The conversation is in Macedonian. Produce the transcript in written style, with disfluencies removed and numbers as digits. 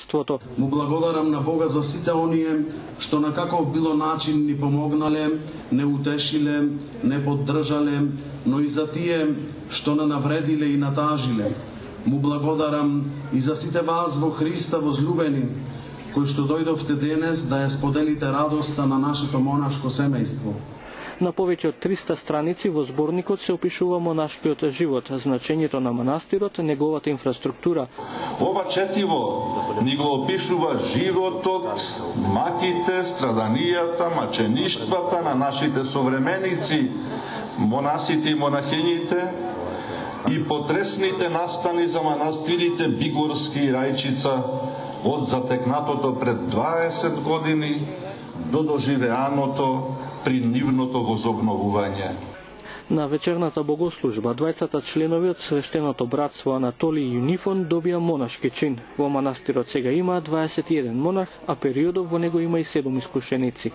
братството. Му благодарам на Бога за сите оние што на каков било начин ни помогнале, не утешиле, не поддржале, но и за тие што не навредиле и натажиле. Му благодарам и за сите вас во Христа возлюбени, кои што дојдовте денес да ја споделите радоста на нашето монашко семејство. На повеќе од 300 страници во зборникот се опишува монашкиот живот, значењето на манастирот, неговата инфраструктура. Ова четиво ни го опишува животот, маките, страданијата, мачеништвата на нашите современици, монасите и монахините, и потресните настани за манастирите Бигорски и Рајчица од затекнатото пред 20 години до доживеаното при нивното возобновување. На вечерната богослужба, двајцата членови од свештеното братство Анатолий и Юнифон добија монашки чин. Во манастирот сега има 21 монах, а периодов во него има и 7 искушеници.